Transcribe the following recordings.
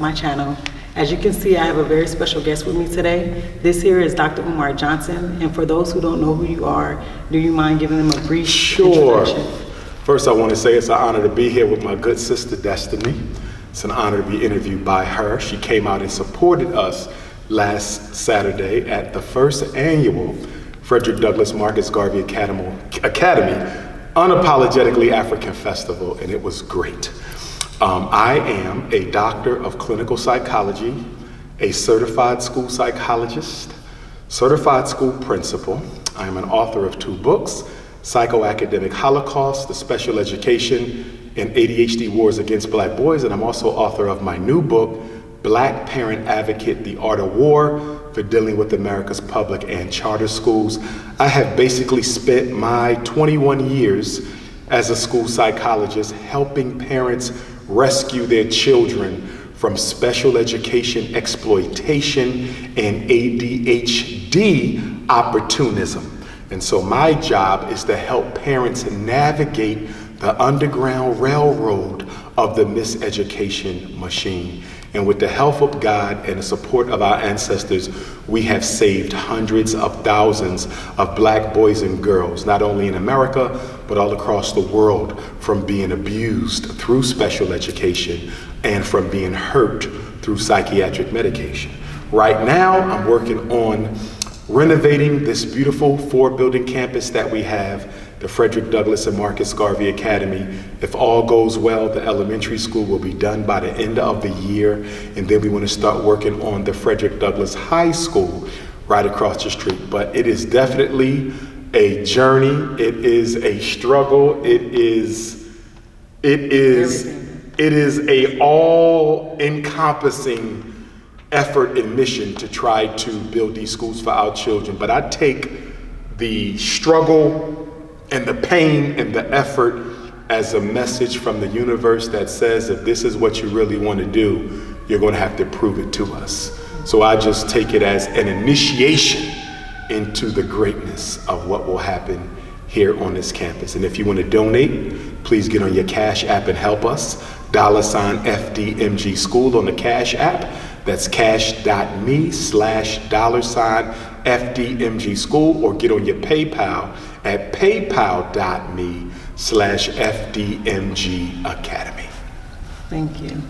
my channel. As you can see, I have a very special guest with me today. This here is Dr. Umar Johnson, and for those who don't know who you are, do you mind giving them a brief introduction? First, I want to say it's an honor to be here with my good sister, Destiny. It's an honor to be interviewed by her. She came out and supported us last Saturday at the first annual Frederick Douglass Marcus Garvey Academy Unapologetically African Festival, and it was great. I am a doctor of clinical psychology, a certified school psychologist, certified school principal. I am an author of 2 books, Psychoacademic Holocaust, The Special Education and ADHD Wars Against Black Boys, and I'm also author of my new book, Black Parent Advocate, The Art of War, for dealing with America's public and charter schools. I have basically spent my 21 years as a school psychologist helping parents rescue their children from special education exploitation and ADHD opportunism. And so my job is to help parents navigate the underground railroad of the miseducation machine. And with the help of God and the support of our ancestors, we have saved hundreds of thousands of black boys and girls, not only in America, but all across the world, from being abused through special education and from being hurt through psychiatric medication. Right now, I'm working on renovating this beautiful 4-building campus that we have, the Frederick Douglass and Marcus Garvey Academy. If all goes well, the elementary school will be done by the end of the year, and then we want to start working on the Frederick Douglass High School right across the street. But it is definitely a journey. It is a struggle. It is a all-encompassing effort and mission to try to build these schools for our children. But I take the struggle and the pain and the effort as a message from the universe that says, if this is what you really want to do, you're going to have to prove it to us. So I just take it as an initiation into the greatness of what will happen here on this campus. And if you want to donate, please get on your Cash App and help us. $FDMG School on the Cash App. That's cash.me/$FDMG School, or get on your PayPal at paypal.me/FDMG Academy. Thank you.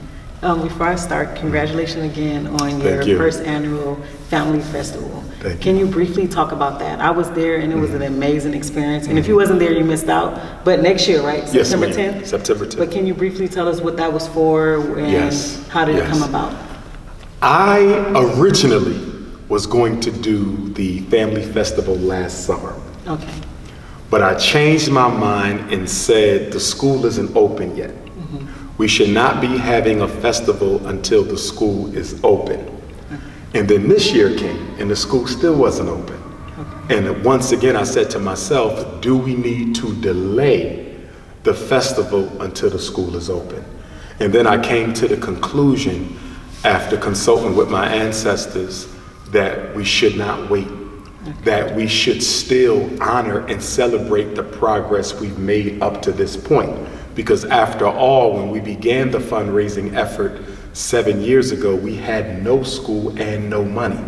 Before I start, congratulations again on your first annual Family Festival. Can you briefly talk about that? I was there and it was an amazing experience. And if you wasn't there, you missed out. But next year, right? Yes, September 10th? September 10th. But can you briefly tell us what that was for and how did it come about? I originally was going to do the Family Festival last summer. Okay. But I changed my mind and said the school isn't open yet. We should not be having a festival until the school is open. And then this year came and the school still wasn't open. And once again, I said to myself, do we need to delay the festival until the school is open? And then I came to the conclusion, after consulting with my ancestors, that we should not wait, that we should still honor and celebrate the progress we've made up to this point. Because after all, when we began the fundraising effort 7 years ago, we had no school and no money.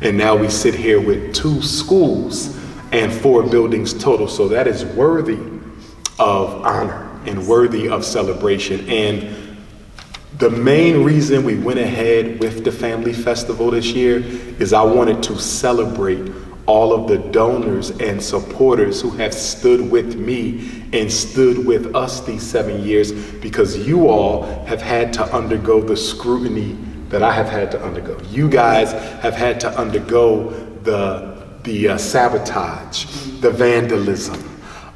And now we sit here with 2 schools and 4 buildings total. So that is worthy of honor and worthy of celebration. And the main reason we went ahead with the Family Festival this year is I wanted to celebrate all of the donors and supporters who have stood with me and stood with us these 7 years, because you all have had to undergo the scrutiny that I have had to undergo. You guys have had to undergo the sabotage, the vandalism,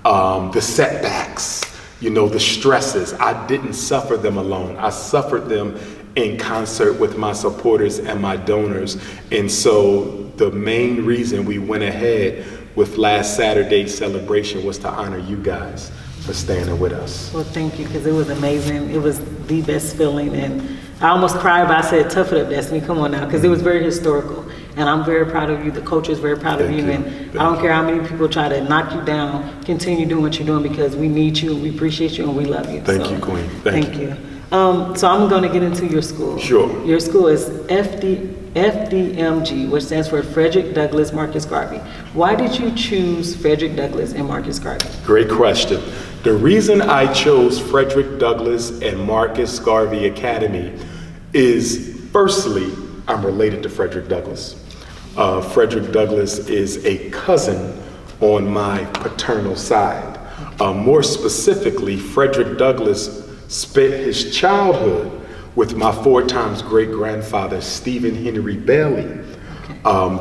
the setbacks, the stresses. I didn't suffer them alone. I suffered them in concert with my supporters and my donors. And so the main reason we went ahead with last Saturday's celebration was to honor you guys for standing with us. Well, thank you, because it was amazing. It was the best feeling, and I almost cried, but I said, tough it up, Destiny, come on now, because it was very historical. And I'm very proud of you. The coach is very proud of you. And I don't care how many people try to knock you down, continue doing what you're doing, because we need you, we appreciate you, and we love you. Thank you, Queen. Thank you. So I'm going to get into your school. Sure. Your school is FDMG, which stands for Frederick Douglass Marcus Garvey. Why did you choose Frederick Douglass and Marcus Garvey? Great question. The reason I chose Frederick Douglass and Marcus Garvey Academy is, firstly, I'm related to Frederick Douglass. Frederick Douglass is a cousin on my paternal side. More specifically, Frederick Douglass spent his childhood with my 4 times great-grandfather, Stephen Henry Bailey.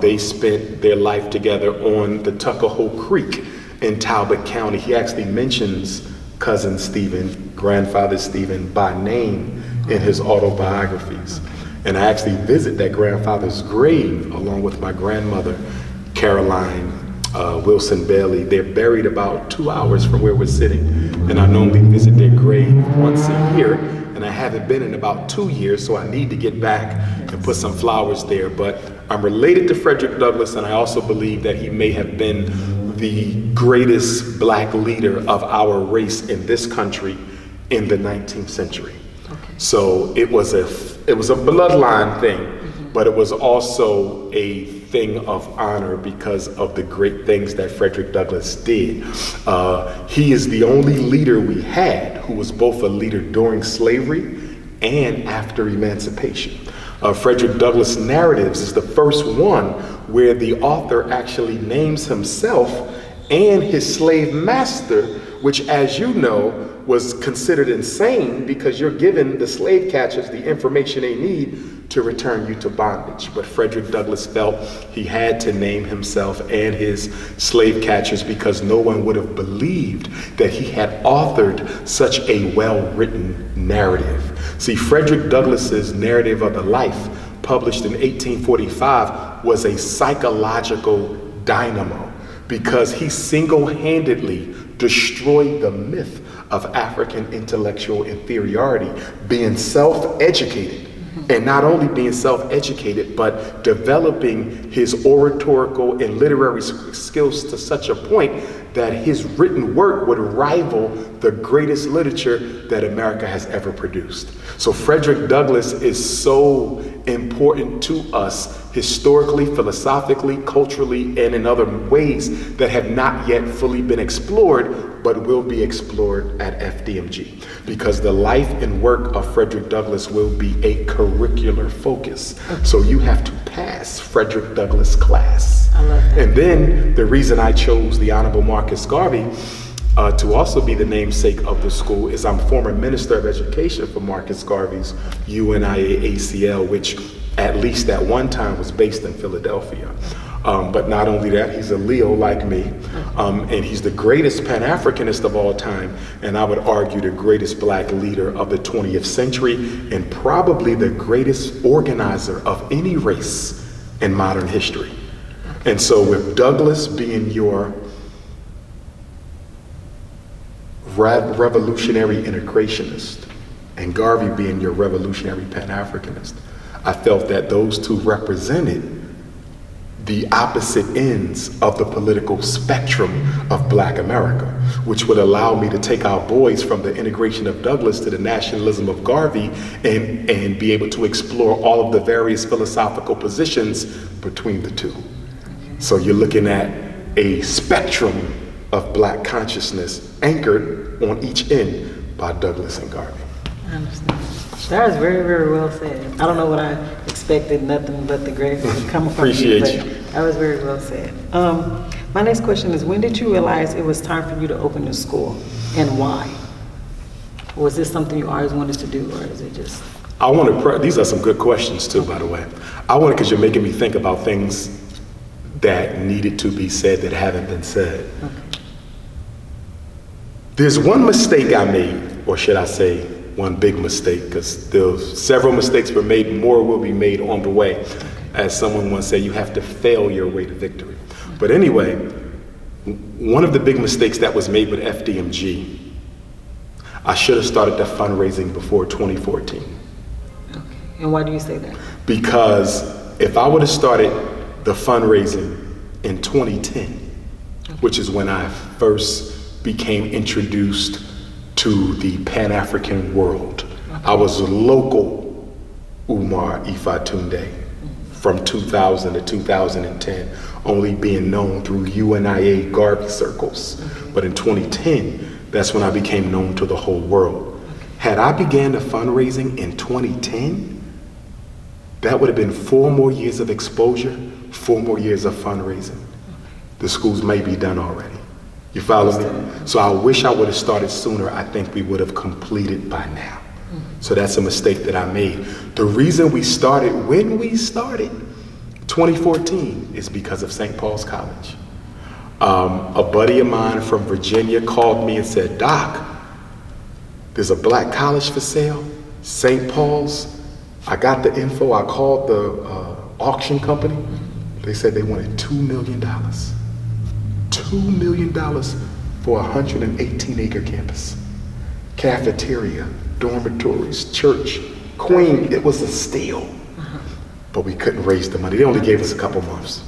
They spent their life together on the Tuckahoe Creek in Talbot County. He actually mentions cousin Stephen, grandfather Stephen, by name in his autobiographies. And I actually visit that grandfather's grave along with my grandmother, Caroline Wilson Bailey. They're buried about 2 hours from where we're sitting. And I normally visit their grave once a year. And I haven't been in about 2 years, so I need to get back and put some flowers there. But I'm related to Frederick Douglass, and I also believe that he may have been the greatest black leader of our race in this country in the 19th century. So it was a bloodline thing, but it was also a thing of honor because of the great things that Frederick Douglass did. He is the only leader we had who was both a leader during slavery and after emancipation. Frederick Douglass' Narratives is the first one where the author actually names himself and his slave master, which, as you know, was considered insane because you're giving the slave catchers the information they need to return you to bondage. But Frederick Douglass felt he had to name himself and his slave catchers because no one would have believed that he had authored such a well-written narrative. See, Frederick Douglass's Narrative of the Life, published in 1845, was a psychological dynamo because he single-handedly destroyed the myth of African intellectual inferiority, being self-educated, and not only being self-educated, but developing his oratorical and literary skills to such a point that his written work would rival the greatest literature that America has ever produced. So Frederick Douglass is so important to us historically, philosophically, culturally, and in other ways that have not yet fully been explored, but will be explored at FDMG, because the life and work of Frederick Douglass will be a curricular focus. So you have to pass Frederick Douglass class. I love that. And then the reason I chose the Honorable Marcus Garvey to also be the namesake of the school is I'm former Minister of Education for Marcus Garvey's UNIA-ACL, which at least at one time was based in Philadelphia. But not only that, he's a Leo like me, and he's the greatest Pan-Africanist of all time, and I would argue the greatest black leader of the 20th century, and probably the greatest organizer of any race in modern history. And so with Douglass being your revolutionary integrationist, and Garvey being your revolutionary Pan-Africanist, I felt that those two represented the opposite ends of the political spectrum of Black America, which would allow me to take our boys from the integration of Douglass to the nationalism of Garvey and be able to explore all of the various philosophical positions between the two. So you're looking at a spectrum of Black consciousness anchored on each end by Douglass and Garvey. I understand. That was very, very well said. I don't know what I expected, nothing but the great come from Appreciate you, you. but that was very well said. My next question is, when did you realize it was time for you to open a school, and why? Was this something you always wanted to do, or is it just? These are some good questions too, by the way. Because you're making me think about things that needed to be said that haven't been said. Okay. There's one mistake I made, or should I say, one big mistake, because several mistakes were made, more will be made on the way. As someone once said, you have to fail your way to victory. But anyway, one of the big mistakes that was made with FDMG, I should have started the fundraising before 2014. Okay. And why do you say that? Because if I would have started the fundraising in 2010, which is when I first became introduced to the Pan-African world, I was local Umar Ifatunde from 2000 to 2010, only being known through UNIA Garvey circles. But in 2010, that's when I became known to the whole world. Had I began the fundraising in 2010, that would have been 4 more years of exposure, 4 more years of fundraising. The schools may be done already. You follow me? So I wish I would have started sooner. I think we would have completed by now. So that's a mistake that I made. The reason we started when we started, 2014, is because of St. Paul's College. A buddy of mine from Virginia called me and said, Doc, there's a black college for sale, St. Paul's. I got the info. I called the auction company. They said they wanted $2 million. $2 million for a 118-acre campus. Cafeteria, dormitories, church, queen. It was a steal. But we couldn't raise the money. They only gave us a couple months.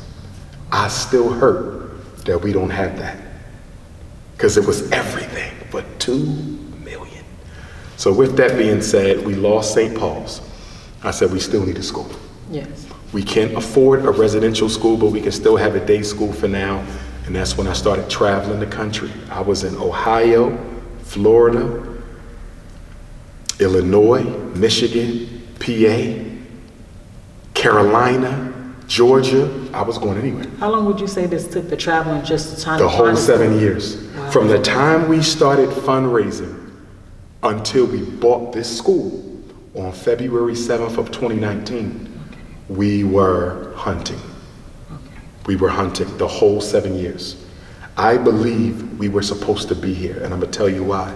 I still hurt that we don't have that, because it was everything but $2 million. So with that being said, we lost St. Paul's. I said, we still need a school. Yes. We can't afford a residential school, but we can still have a day school for now. And that's when I started traveling the country. I was in Ohio, Florida, Illinois, Michigan, PA, Carolina, Georgia. I was going anywhere. How long would you say this took, the traveling, just time? The whole 7 years. Wow. From the time we started fundraising until we bought this school on February 7th of 2019, we were hunting. We were hunting the whole 7 years. I believe we were supposed to be here, and I'm gonna tell you why.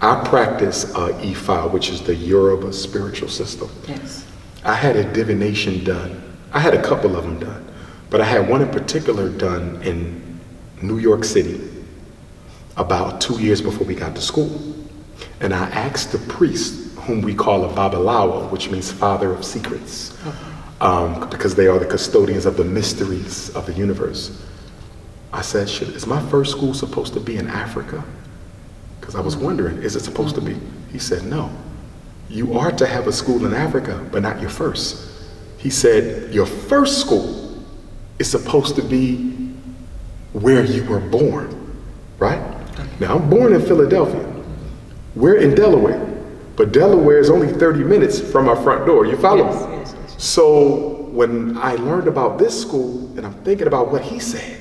I practice Ifa, which is the Yoruba spiritual system. Yes. I had a divination done. I had a couple of them done, but I had one in particular done in New York City about 2 years before we got to school. And I asked the priest, whom we call a Babalawo, which means father of secrets, because they are the custodians of the mysteries of the universe. I said, is my first school supposed to be in Africa? Because I was wondering, is it supposed to be? He said, no. You are to have a school in Africa, but not your first. He said, your first school is supposed to be where you were born, right? Now, I'm born in Philadelphia. We're in Delaware, but Delaware is only 30 minutes from our front door. You follow me? Yes. So when I learned about this school, and I'm thinking about what he said,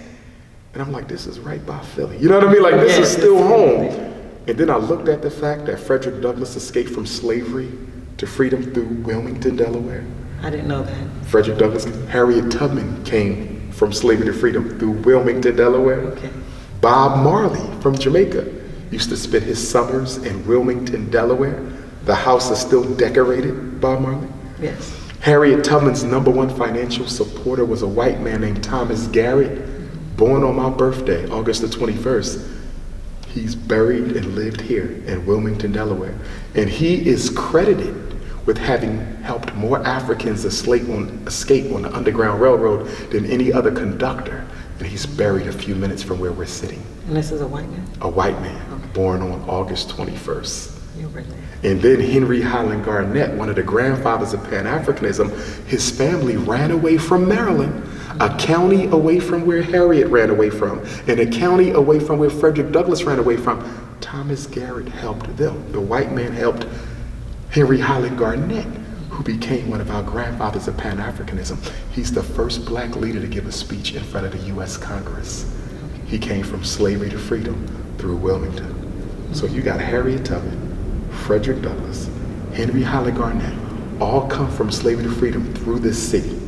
and I'm like, this is right by Philly. You know what I mean? Like, this is still home. And then I looked at the fact that Frederick Douglass escaped from slavery to freedom through Wilmington, Delaware. I didn't know that. Frederick Douglass, Harriet Tubman came from slavery to freedom through Wilmington, Delaware. Okay. Bob Marley from Jamaica used to spend his summers in Wilmington, Delaware. The house is still decorated, Bob Marley. Yes. Harriet Tubman's #1 financial supporter was a white man named Thomas Garrett, born on my birthday, August the 21st. He's buried and lived here in Wilmington, Delaware. And he is credited with having helped more Africans escape on the Underground Railroad than any other conductor. And he's buried a few minutes from where we're sitting. And this is a white man? A white man, born on August 21st. You're right there. And then Henry Highland Garnett, one of the grandfathers of Pan-Africanism, his family ran away from Maryland, a county away from where Harriet ran away from, and a county away from where Frederick Douglass ran away from. Thomas Garrett helped them. The white man helped Henry Highland Garnett, who became one of our grandfathers of Pan-Africanism. He's the first black leader to give a speech in front of the U.S. Congress. He came from slavery to freedom through Wilmington. So you got Harriet Tubman, Frederick Douglass, Henry Highland Garnett, all come from slavery to freedom through this city.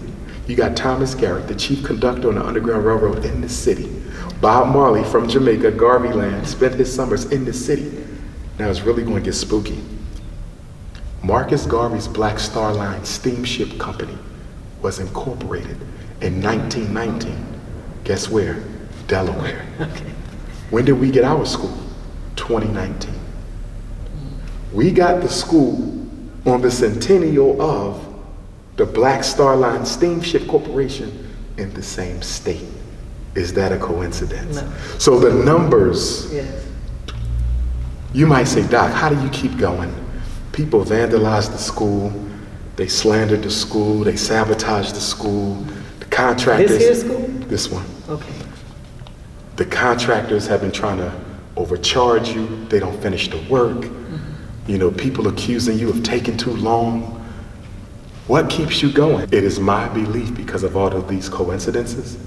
You got Thomas Garrett, the chief conductor on the Underground Railroad in this city. Bob Marley from Jamaica, Garvey Land, spent his summers in this city. Now it's really going to get spooky. Marcus Garvey's Black Star Line steamship company was incorporated in 1919. Guess where? Delaware. Okay. When did we get our school? 2019. We got the school on the centennial of the Black Star Line Steamship Corporation in the same state. Is that a coincidence? No. So the numbers, Yes. you might say, Doc, how do you keep going? People vandalized the school. They slandered the school. They sabotaged the school. The contractors. This here school? This one. Okay. The contractors have been trying to overcharge you. They don't finish the work. You know, people accusing you of taking too long. What keeps you going? It is my belief, because of all of these coincidences,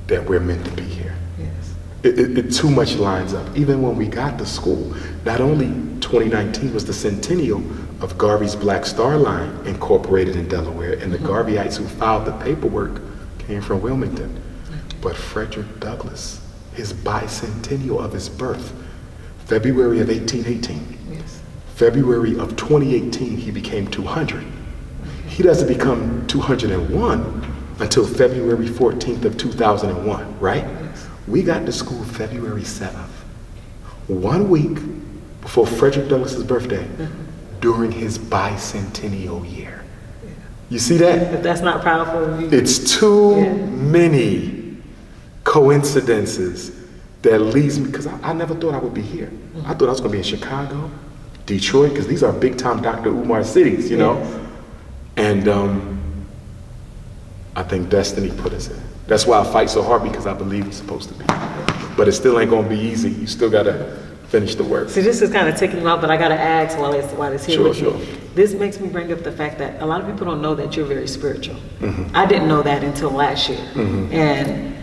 that we're meant to be here. Yes. It too much lines up. Even when we got to school, not only 2019 was the centennial of Garvey's Black Star Line incorporated in Delaware, and the Garveyites who filed the paperwork came from Wilmington, but Frederick Douglass, his bicentennial of his birth, February of 1818. Yes. February of 2018, he became 200. He doesn't become 201 until February 14th of 2001, right? Yes. We got to school February 7th, 1 week before Frederick Douglass's birthday, during his bicentennial year. Yeah. You see that? If that's not powerful, It's too many coincidences that leads me, because I never thought I would be here. I thought I was going to be in Chicago, Detroit, because these are big time Dr. Umar cities, you know? And I think destiny put us in. That's why I fight so hard, because I believe it's supposed to be. But it still ain't gonna be easy. You still gotta finish the work. See, this is kind of ticking me off, but I gotta ask while it's here with Sure. me. This makes me bring up the fact that a lot of people don't know that you're very spiritual. I didn't know that until last year. And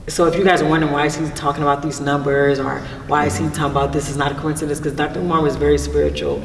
so if you guys are wondering why is he talking about these numbers, or why is he talking about this is not a coincidence, because Dr. Umar was very spiritual.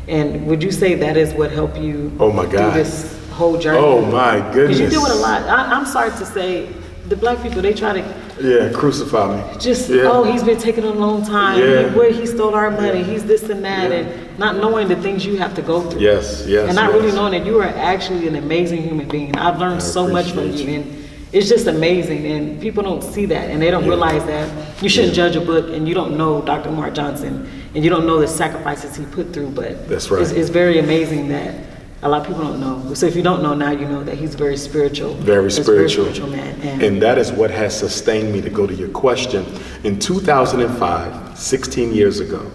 And would you say that is what helped you my God. through this whole journey? Oh my goodness. Because you do it a lot. I'm sorry to say, the black people, they try to crucify me. He's been taking a long time. Where he stole our money. He's this and that, and not knowing the things you have to go through. And not really knowing that you are actually an amazing human being. I've learned so much from you, and it's just amazing. And people don't see that, and they don't realize that you shouldn't judge a book, and you don't know Dr. Umar Johnson, and you don't know the sacrifices he put through. But that's right. It's very amazing that a lot of people don't know. So if you don't know now, you know that he's very spiritual. Very spiritual. Man. And that is what has sustained me, to go to your question. In 2005, 16 years ago,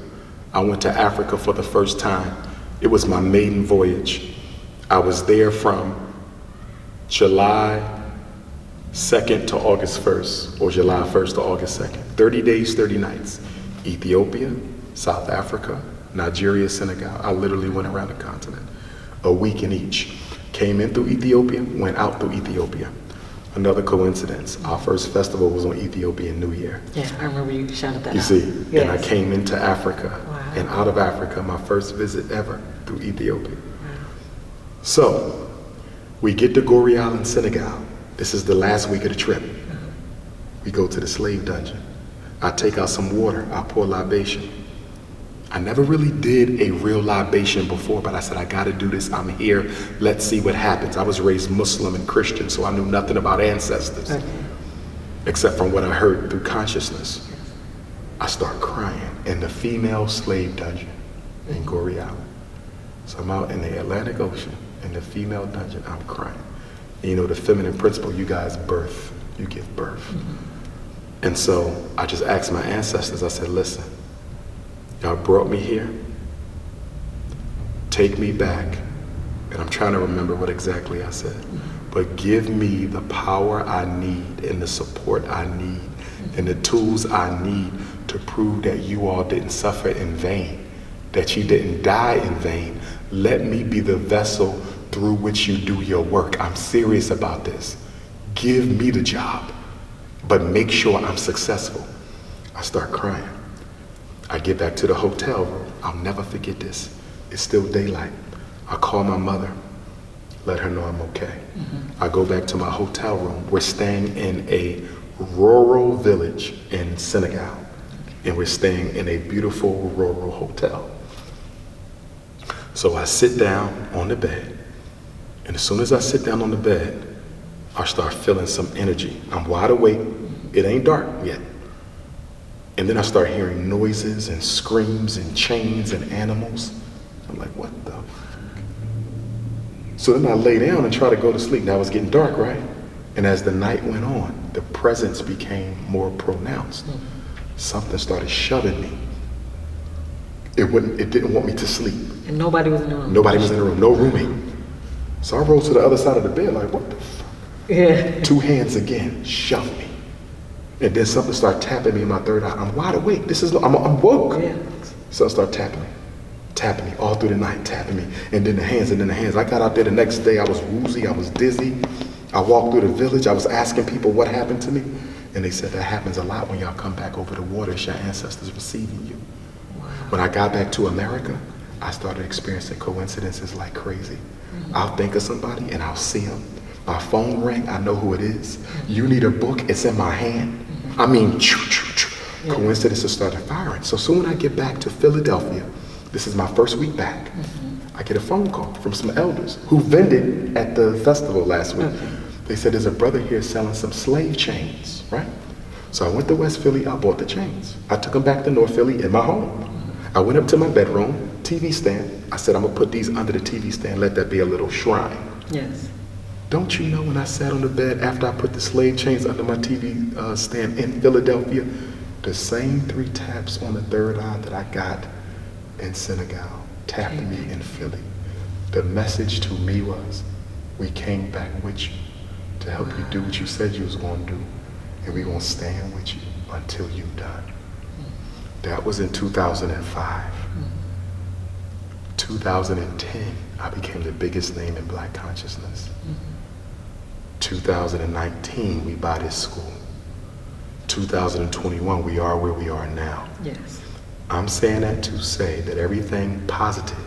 I went to Africa for the first time. It was my maiden voyage. I was there from July 2nd to August 1st, or July 1st to August 2nd. 30 days, 30 nights. Ethiopia, South Africa, Nigeria, Senegal. I literally went around the continent. A week in each. Came in through Ethiopia, went out through Ethiopia. Another coincidence, our first festival was on Ethiopian New Year. Yeah, I remember you shouted that out. You see, and I came into Africa, and out of Africa, my first visit ever through Ethiopia. So, we get to Gorée Island, Senegal. This is the last week of the trip. We go to the slave dungeon. I take out some water, I pour libation. I never really did a real libation before, but I said, I gotta do this, I'm here, let's see what happens. I was raised Muslim and Christian, so I knew nothing about ancestors, except from what I heard through consciousness. I start crying in the female slave dungeon in Gorée Island. So I'm out in the Atlantic Ocean, in the female dungeon, I'm crying. And you know, the feminine principle, you guys birth, you give birth. And so I just asked my ancestors, I said, listen, y'all brought me here, take me back, and I'm trying to remember what exactly I said, but give me the power I need and the support I need and the tools I need to prove that you all didn't suffer in vain, that you didn't die in vain. Let me be the vessel through which you do your work. I'm serious about this. Give me the job, but make sure I'm successful. I start crying. I get back to the hotel room. I'll never forget this. It's still daylight. I call my mother, let her know I'm okay. I go back to my hotel room. We're staying in a rural village in Senegal, and we're staying in a beautiful rural hotel. So I sit down on the bed, and as soon as I sit down on the bed, I start feeling some energy. I'm wide awake. It ain't dark yet. And then I start hearing noises and screams and chains and animals. I'm like, what the fuck? So then I lay down and try to go to sleep. Now it's getting dark, right? And as the night went on, the presence became more pronounced. Something started shoving me. It didn't want me to sleep. And nobody was in the room? Nobody was in the room, no roommate. So I rolled to the other side of the bed like, what the fuck? Yeah. 2 hands again, shoved me. And then something started tapping me in my third eye. I'm wide awake. I'm woke. Yeah. So I started tapping me all through the night, tapping me. And then the hands. I got out there the next day. I was woozy. I was dizzy. I walked through the village. I was asking people what happened to me. And they said that happens a lot when y'all come back over the water. It's your ancestors receiving you. Wow. When I got back to America, I started experiencing coincidences like crazy. I'll think of somebody and I'll see them. My phone rang, I know who it is. You need a book, it's in my hand. I mean, coincidences started firing. So soon I get back to Philadelphia. This is my first week back. I get a phone call from some elders who vended at the festival last week. They said, there's a brother here selling some slave chains, right? So I went to West Philly, I bought the chains. I took them back to North Philly in my home. I went up to my bedroom, TV stand. I said, I'm gonna put these under the TV stand, let that be a little shrine. Yes. Don't you know when I sat on the bed after I put the slave chains under my TV stand in Philadelphia, the same 3 taps on the third eye that I got in Senegal tapped me in Philly. The message to me was, we came back with you to help you do what you said you was gonna do, and we're gonna stand with you until you're done. That was in 2005. 2010, I became the biggest name in Black consciousness. 2019, we buy this school. 2021, we are where we are now. Yes. I'm saying that to say that everything positive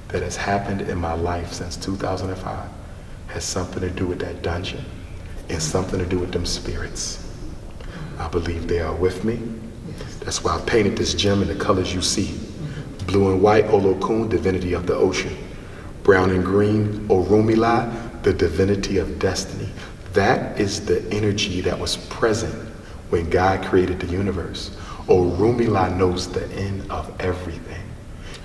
that has happened in my life since 2005 has something to do with that dungeon and something to do with them spirits. I believe they are with me. That's why I painted this gem in the colors you see. Blue and white, Olokun, divinity of the ocean. Brown and green, Orumila, the divinity of destiny. That is the energy that was present when God created the universe. Orumila knows the end of everything.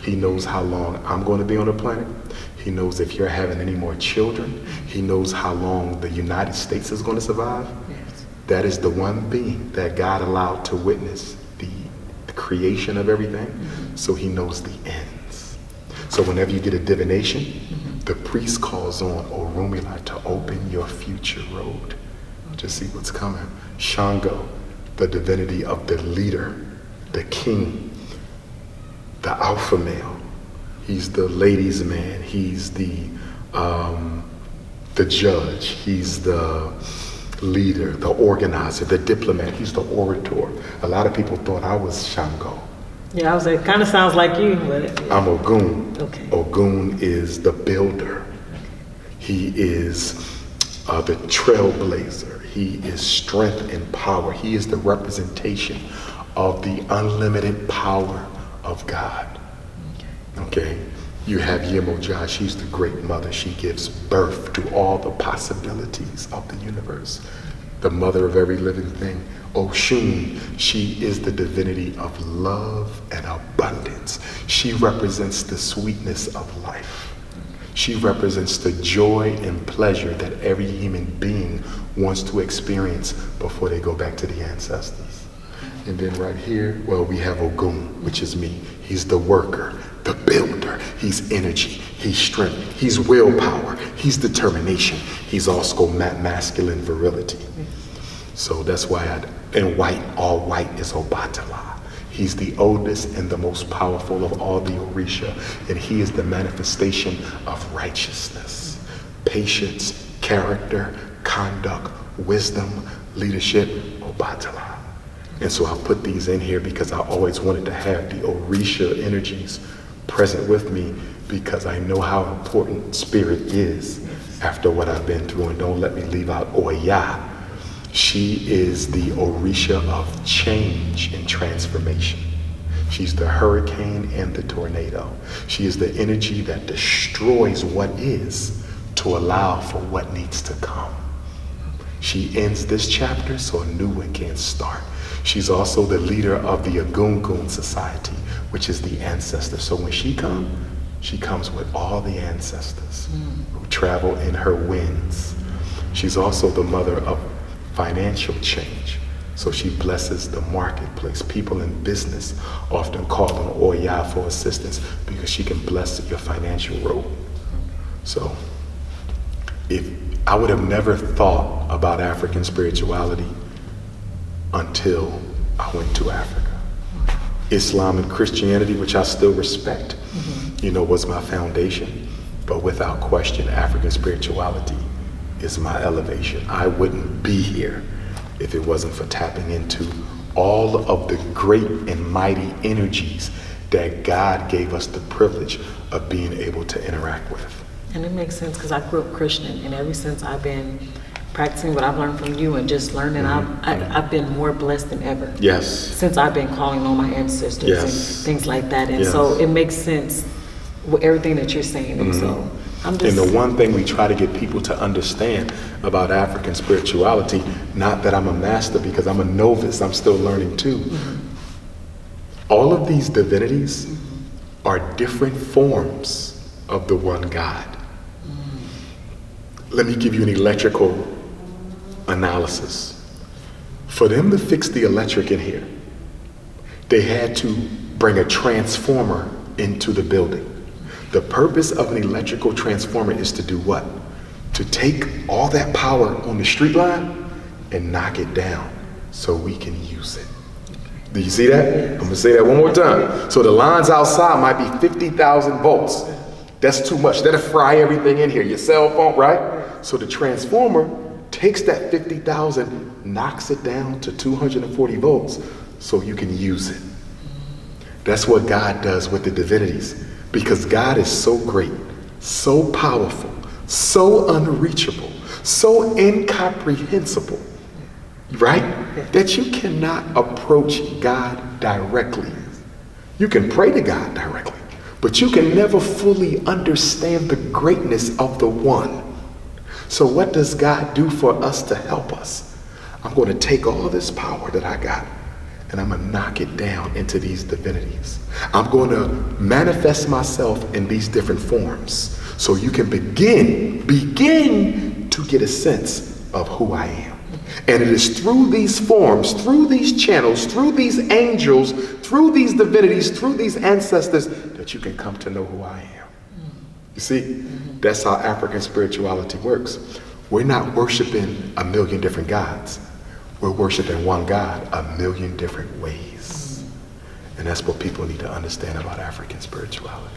He knows how long I'm going to be on the planet. He knows if you're having any more children. He knows how long the United States is going to survive. Yes. That is the one being that God allowed to witness the creation of everything. So he knows the ends. So whenever you get a divination, the priest calls on Orumila to open your future road to see what's coming. Shango, the divinity of the leader, the king, the alpha male. He's the ladies' man. He's the judge. He's the leader, the organizer, the diplomat. He's the orator. A lot of people thought I was Shango. Yeah, I was like, it kind of sounds like you, but I'm Ogun. Okay. Ogun is the builder. He is the trailblazer. He is strength and power. He is the representation of the unlimited power of God. Okay. You have Yemoja. She's the great mother. She gives birth to all the possibilities of the universe. The mother of every living thing. Oshun, she is the divinity of love and abundance. She represents the sweetness of life. She represents the joy and pleasure that every human being wants to experience before they go back to the ancestors. And then right here, well, we have Ogun, which is me. He's the worker, the builder. He's energy, he's strength, he's willpower, he's determination. He's also masculine virility. So that's why in white, all white is Obatala. He's the oldest and the most powerful of all the Orisha, and he is the manifestation of righteousness, patience, character, conduct, wisdom, leadership, Obatala. And so I put these in here because I always wanted to have the Orisha energies present with me because I know how important spirit is after what I've been through, and don't let me leave out Oya. She is the Orisha of change and transformation. She's the hurricane and the tornado. She is the energy that destroys what is to allow for what needs to come. She ends this chapter so a new one can start. She's also the leader of the Agungun Society, which is the ancestor. So when she comes with all the ancestors who travel in her winds. She's also the mother of financial change. So she blesses the marketplace. People in business often call on Oya for assistance because she can bless your financial road. So if I would have never thought about African spirituality until I went to Africa. Islam and Christianity, which I still respect, was my foundation. But without question, African spirituality is my elevation. I wouldn't be here if it wasn't for tapping into all of the great and mighty energies that God gave us the privilege of being able to interact with. And it makes sense because I grew up Christian, and ever since I've been practicing what I've learned from you and just learning, I've been more blessed than ever. Yes. Since I've been calling on my ancestors and things like that. And yes. So it makes sense with everything that you're saying. And so I'm just... And the one thing we try to get people to understand about African spirituality, not that I'm a master because I'm a novice, I'm still learning too. All of these divinities are different forms of the one God. Let me give you an electrical analysis. For them to fix the electric in here, they had to bring a transformer into the building. The purpose of an electrical transformer is to do what? To take all that power on the street line and knock it down so we can use it. Do you see that? I'm gonna say that one more time. So the lines outside might be 50,000 volts. That's too much. That'll fry everything in here. Your cell phone, right? So the transformer takes that 50,000, knocks it down to 240 volts so you can use it. That's what God does with the divinities, because God is so great, so powerful, so unreachable, so incomprehensible, right? That you cannot approach God directly. You can pray to God directly, but you can never fully understand the greatness of the one. So what does God do for us to help us? I'm going to take all this power that I got and I'm going to knock it down into these divinities. I'm going to manifest myself in these different forms so you can begin to get a sense of who I am. And it is through these forms, through these channels, through these angels, through these divinities, through these ancestors that you can come to know who I am. You see, that's how African spirituality works. We're not worshiping a million different gods. We're worshiping one God a million different ways. And that's what people need to understand about African spirituality.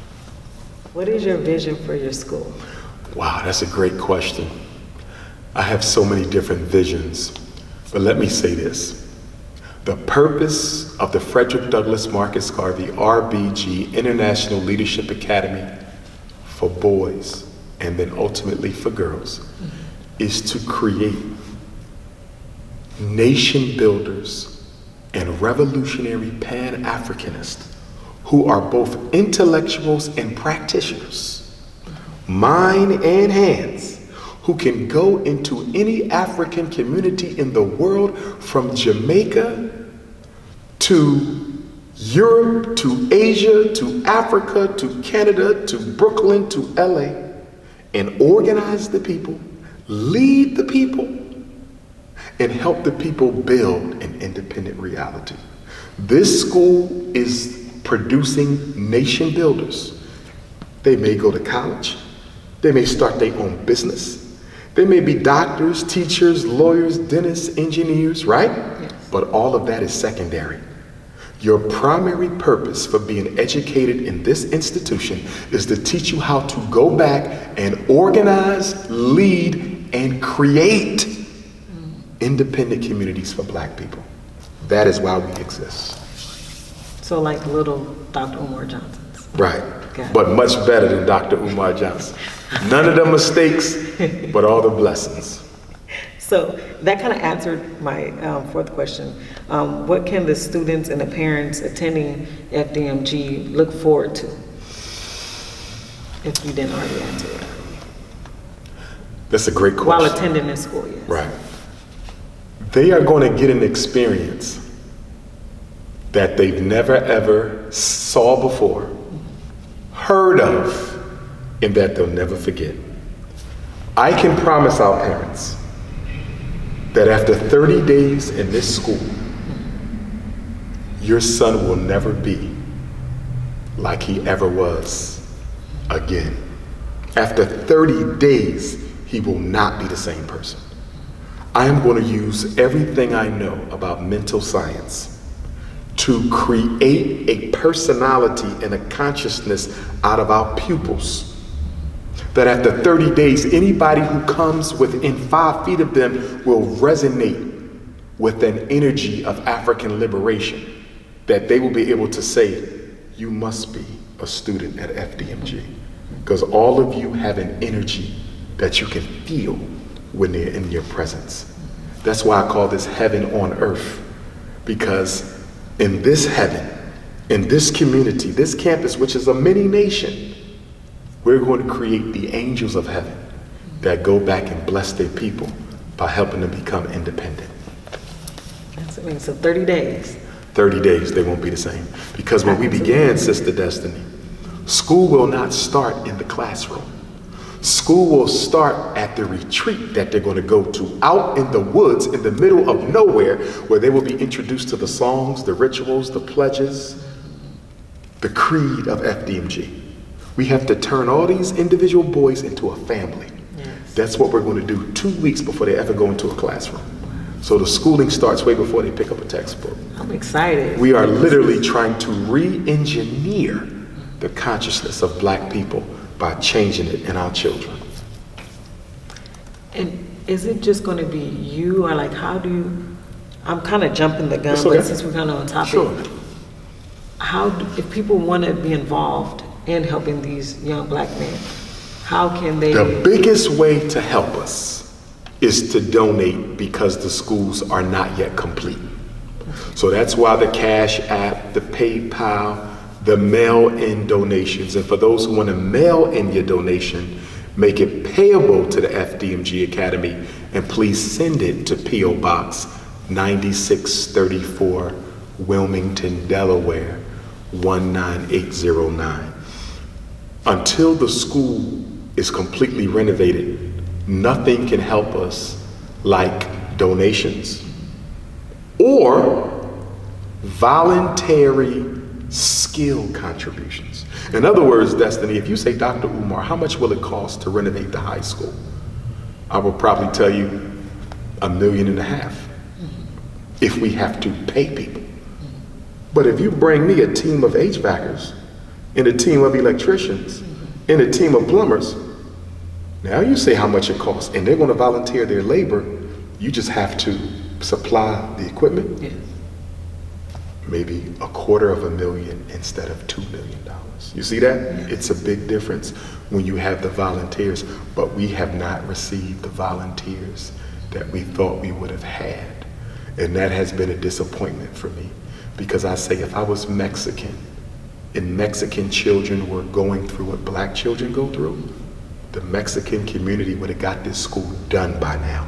What is your vision for your school? Wow, that's a great question. I have so many different visions, but let me say this. The purpose of the Frederick Douglass Marcus Garvey RBG International Leadership Academy for boys and then ultimately for girls is to create nation builders and revolutionary Pan-Africanists who are both intellectuals and practitioners, mind and hands, who can go into any African community in the world, from Jamaica to Europe, to Asia, to Africa, to Canada, to Brooklyn, to LA, and organize the people, lead the people, and help the people build an independent reality. This school is producing nation builders. They may go to college. They may start their own business. They may be doctors, teachers, lawyers, dentists, engineers, right? Yes. But all of that is secondary. Your primary purpose for being educated in this institution is to teach you how to go back and organize, lead, and create independent communities for Black people. That is why we exist. So like little Dr. Umar Johnsons. Right, but much better than Dr. Umar Johnson. None of the mistakes, but all the blessings. So that kind of answered my fourth question. What can the students and the parents attending FDMG look forward to? If you didn't already answer it. That's a great question. While attending this school, yes. Right. They are going to get an experience that they've never ever saw before, heard of, and that they'll never forget. I can promise our parents that after 30 days in this school, your son will never be like he ever was again. After 30 days, he will not be the same person. I am going to use everything I know about mental science to create a personality and a consciousness out of our pupils. That after 30 days, anybody who comes within 5 feet of them will resonate with an energy of African liberation. That they will be able to say, you must be a student at FDMG. Because all of you have an energy that you can feel when they're in your presence. That's why I call this heaven on earth. Because in this heaven, in this community, this campus, which is a mini nation, we're going to create the angels of heaven that go back and bless their people by helping them become independent. That's amazing. So 30 days. 30 days, they won't be the same. Because when we began Sister Destiny, school will not start in the classroom. School will start at the retreat that they're going to go to out in the woods in the middle of nowhere, where they will be introduced to the songs, the rituals, the pledges, the creed of FDMG. We have to turn all these individual boys into a family. Yes. That's what we're going to do 2 weeks before they ever go into a classroom. So the schooling starts way before they pick up a textbook. I'm excited. We are literally trying to re-engineer the consciousness of Black people by changing it in our children. And is it just going to be you, or like how do you, I'm kind of jumping the gun, okay. But since we're kind of on topic, sure. If people want to be involved in helping these young Black men, how can they? The biggest way to help us is to donate, because the schools are not yet complete. So that's why the Cash App, the PayPal, the mail-in donations, and for those who want to mail in your donation, make it payable to the FDMG Academy, and please send it to P.O. Box 9634, Wilmington, Delaware 19809. Until the school is completely renovated, nothing can help us like donations or voluntary skill contributions. In other words, Destiny, if you say, Dr. Umar, how much will it cost to renovate the high school? I will probably tell you $1.5 million if we have to pay people. But if you bring me a team of HVACers and a team of electricians and a team of plumbers, now you say how much it costs, and they're going to volunteer their labor. You just have to supply the equipment. Yes. Maybe $250,000 instead of $2 million. You see that? Yes. It's a big difference when you have the volunteers, but we have not received the volunteers that we thought we would have had. And that has been a disappointment for me, because I say if I was Mexican and Mexican children were going through what Black children go through, the Mexican community would have got this school done by now.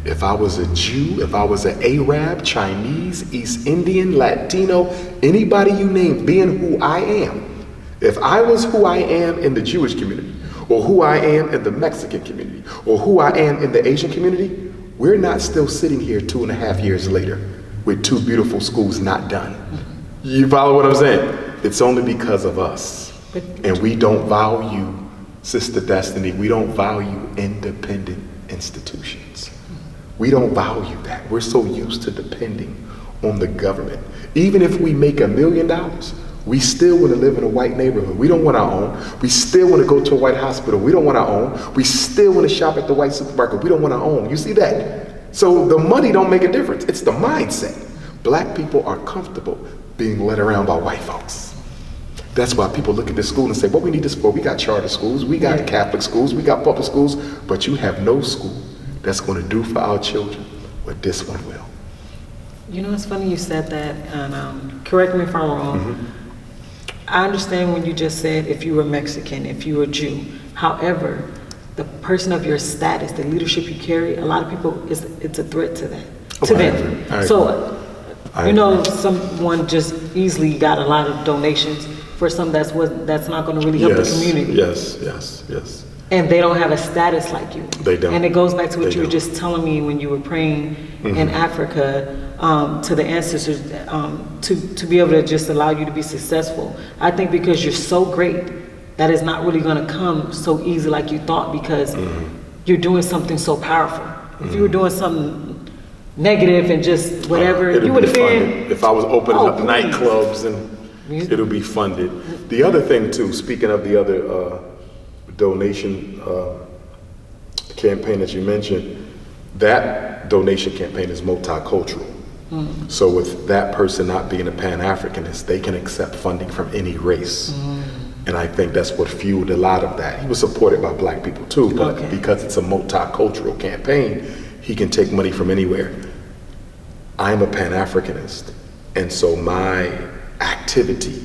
If I was a Jew, if I was an Arab, Chinese, East Indian, Latino, anybody you name, being who I am, if I was who I am in the Jewish community, or who I am in the Mexican community, or who I am in the Asian community, we're not still sitting here 2.5 years later with 2 beautiful schools not done. You follow what I'm saying? It's only because of us. And we don't value, Sister Destiny, we don't value independent institutions. We don't value that. We're so used to depending on the government. Even if we make $1 million, we still want to live in a white neighborhood. We don't want our own. We still want to go to a white hospital. We don't want our own. We still want to shop at the white supermarket. We don't want our own. You see that? So the money don't make a difference. It's the mindset. Black people are comfortable being led around by white folks. That's why people look at this school and say, what we need this for? We got charter schools, we got Catholic schools, we got public schools, but you have no school that's going to do for our children what this one will. You know, it's funny you said that, and correct me if I'm wrong. I understand when you just said if you were Mexican, if you were Jew. However, the person of your status, the leadership you carry, a lot of people, it's a threat to that, to them. So, you know, someone just easily got a lot of donations for some that's not going to really help the community. Yes. And they don't have a status like you. They don't. And it goes back to what They you were don't. just telling me when you were praying in Africa to the ancestors to be able to just allow you to be successful. I think because you're so great, that is not really going to come so easy like you thought, because you're doing something so powerful. If you were doing something negative and just whatever, you would have been. If I was opening up nightclubs, and it'll be funded. The other thing too, speaking of the other donation campaign that you mentioned, that donation campaign is multicultural. So with that person not being a Pan-Africanist, they can accept funding from any race. And I think that's what fueled a lot of that. He was supported by black people too, but because it's a multicultural campaign, he can take money from anywhere. I'm a Pan-Africanist, and so my activity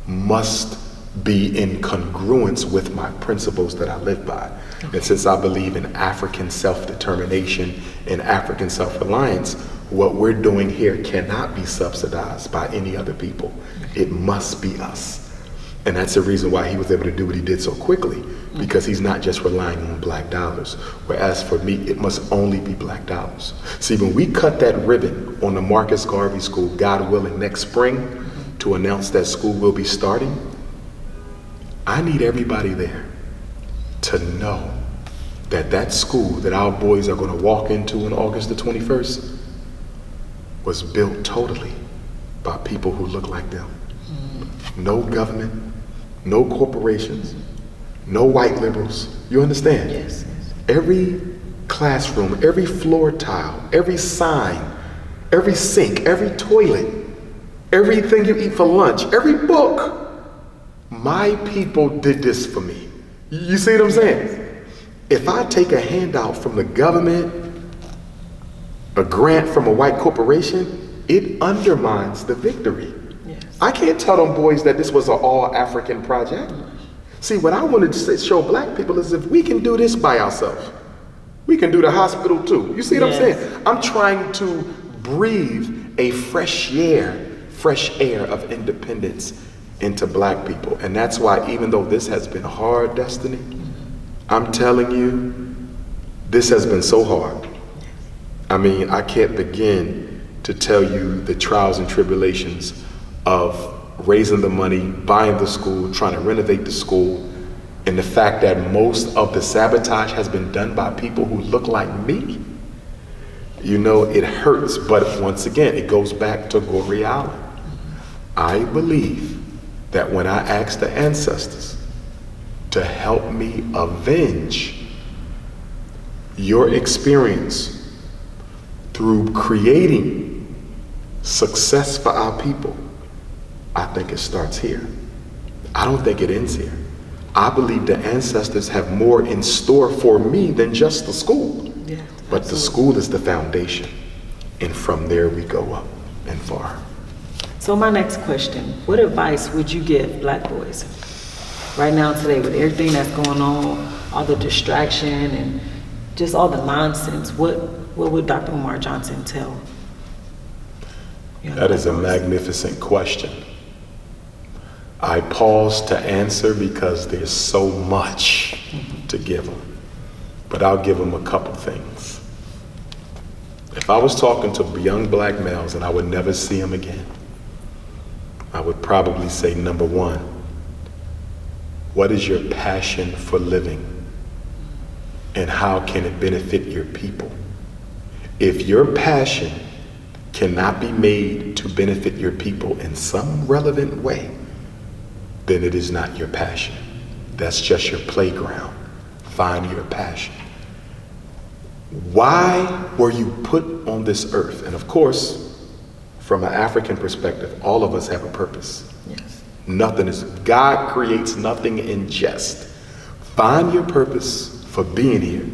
must be in congruence with my principles that I live by. And since I believe in African self-determination and African self-reliance, what we're doing here cannot be subsidized by any other people. It must be us. And that's the reason why he was able to do what he did so quickly, because he's not just relying on black dollars. Whereas for me, it must only be black dollars. See, when we cut that ribbon on the Marcus Garvey School, God willing, next spring, to announce that school will be starting, I need everybody there to know that that school that our boys are going to walk into on August the 21st was built totally by people who look like them. No government, no corporations, no white liberals. You understand? Yes. Every classroom, every floor tile, every sign, every sink, every toilet, everything you eat for lunch, every book, my people did this for me. You see what I'm saying? If I take a handout from the government, a grant from a white corporation, it undermines the victory. Yes. I can't tell them boys that this was an all-African project. See, what I wanted to show black people is if we can do this by ourselves, we can do the hospital too. You see what I'm saying? I'm trying to breathe a fresh air of independence into black people. And that's why, even though this has been hard, Destiny, I'm telling you, this has been so hard. I mean, I can't begin to tell you the trials and tribulations of raising the money, buying the school, trying to renovate the school, and the fact that most of the sabotage has been done by people who look like me. You know, it hurts, but once again, it goes back to Goree Island. I believe that when I asked the ancestors to help me avenge your experience through creating success for our people, I think it starts here. I don't think it ends here. I believe the ancestors have more in store for me than just the school. Yeah, but the school is the foundation, and from there we go up and far. So my next question, what advice would you give black boys right now today with everything that's going on, all the distraction and just all the nonsense? What would Dr. Umar Johnson tell? That is a magnificent question. I pause to answer because there's so much to give them, but I'll give them a couple things. If I was talking to young black males and I would never see them again, I would probably say, number one, what is your passion for living and how can it benefit your people? If your passion cannot be made to benefit your people in some relevant way, then it is not your passion. That's just your playground. Find your passion. Why were you put on this earth? And of course, from an African perspective, all of us have a purpose. Yes. God creates nothing in jest. Find your purpose for being here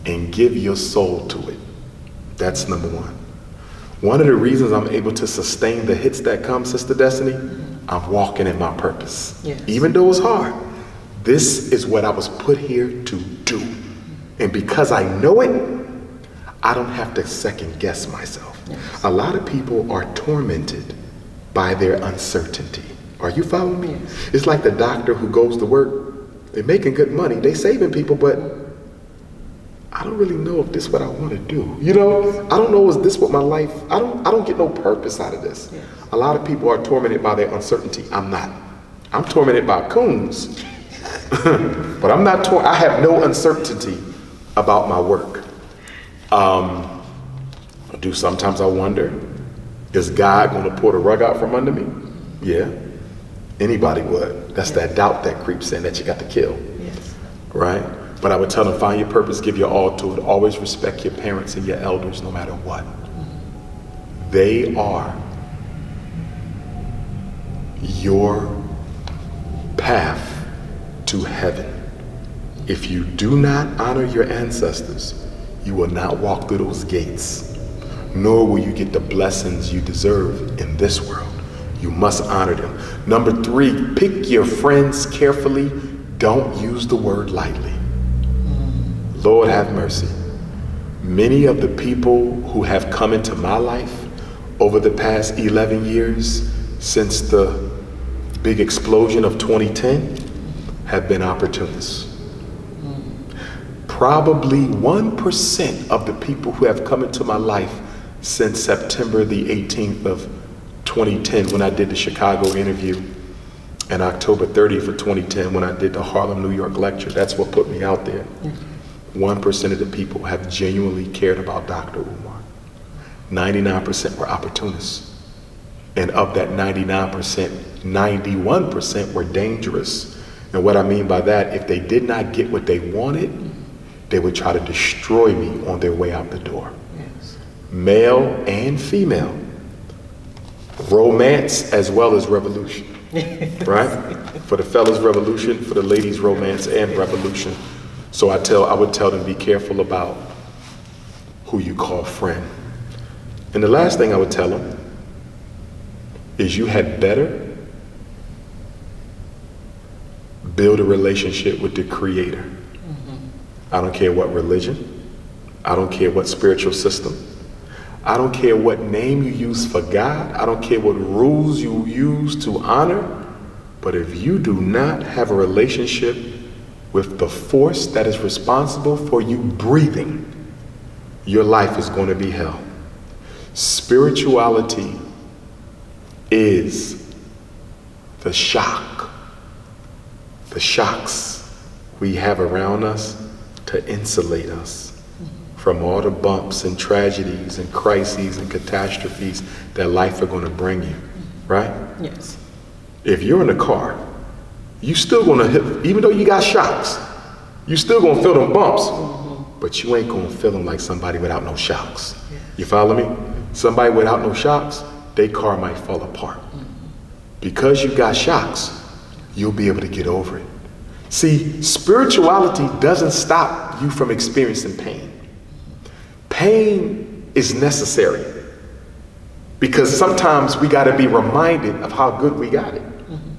and give your soul to it. That's number one. One of the reasons I'm able to sustain the hits that come, Sister Destiny, I'm walking in my purpose. Yes. Even though it's hard, this is what I was put here to do. And because I know it, I don't have to second guess myself. Yes. A lot of people are tormented by their uncertainty. Are you following me? Yes. It's like the doctor who goes to work They're making good money. They saving people, but I don't really know if this is what I want to do. You know, I don't know, is this what my life, I don't get no purpose out of this. Yes. A lot of people are tormented by their uncertainty. I'm not. I'm tormented by coons. But I'm not I have no uncertainty about my work. Sometimes I wonder, is God going to pull the rug out from under me? Yeah. Anybody would. That's that doubt that creeps in that you got to kill. Yes. Right? But I would tell them, find your purpose, give your all to it. Always respect your parents and your elders no matter what. They are your path to heaven. If you do not honor your ancestors, you will not walk through those gates, nor will you get the blessings you deserve in this world. You must honor them. Number 3, pick your friends carefully. Don't use the word lightly. Lord have mercy. Many of the people who have come into my life over the past 11 years since the big explosion of 2010 have been opportunists. Probably 1% of the people who have come into my life since September the 18th of 2010 when I did the Chicago interview, and October 30th of 2010 when I did the Harlem, New York lecture. That's what put me out there. 1% of the people have genuinely cared about Dr. Umar. 99% were opportunists. And of that 99%, 91% were dangerous. And what I mean by that, if they did not get what they wanted, they would try to destroy me on their way out the door. Yes. Male and female. Romance as well as revolution. Right? For the fellas, revolution. For the ladies, romance and revolution. So I would tell them, be careful about who you call friend. And the last thing I would tell them is you had better build a relationship with the Creator. I don't care what religion. I don't care what spiritual system. I don't care what name you use for God. I don't care what rules you use to honor. But if you do not have a relationship with the force that is responsible for you breathing, your life is going to be hell. Spirituality is the shocks we have around us to insulate us from all the bumps and tragedies and crises and catastrophes that life are going to bring you, right? Yes. If you're in a car, you still gonna hit, even though you got shocks, you still gonna feel them bumps, but you ain't gonna feel them like somebody without no shocks. Yes. You follow me? Somebody without no shocks, their car might fall apart. Because you got shocks, you'll be able to get over it. See, spirituality doesn't stop you from experiencing pain. Pain is necessary because sometimes we gotta be reminded of how good we got it.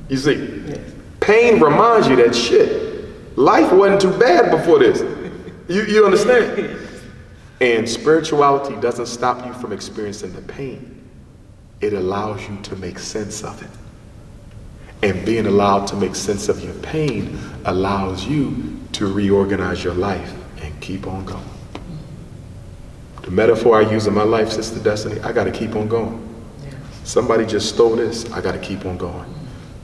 You see? Yes. Pain reminds you that shit, life wasn't too bad before this. You understand? And spirituality doesn't stop you from experiencing the pain. It allows you to make sense of it. And being allowed to make sense of your pain allows you to reorganize your life and keep on going. The metaphor I use in my life, Sister Destiny, I gotta keep on going. Yes. Somebody just stole this, I gotta keep on going.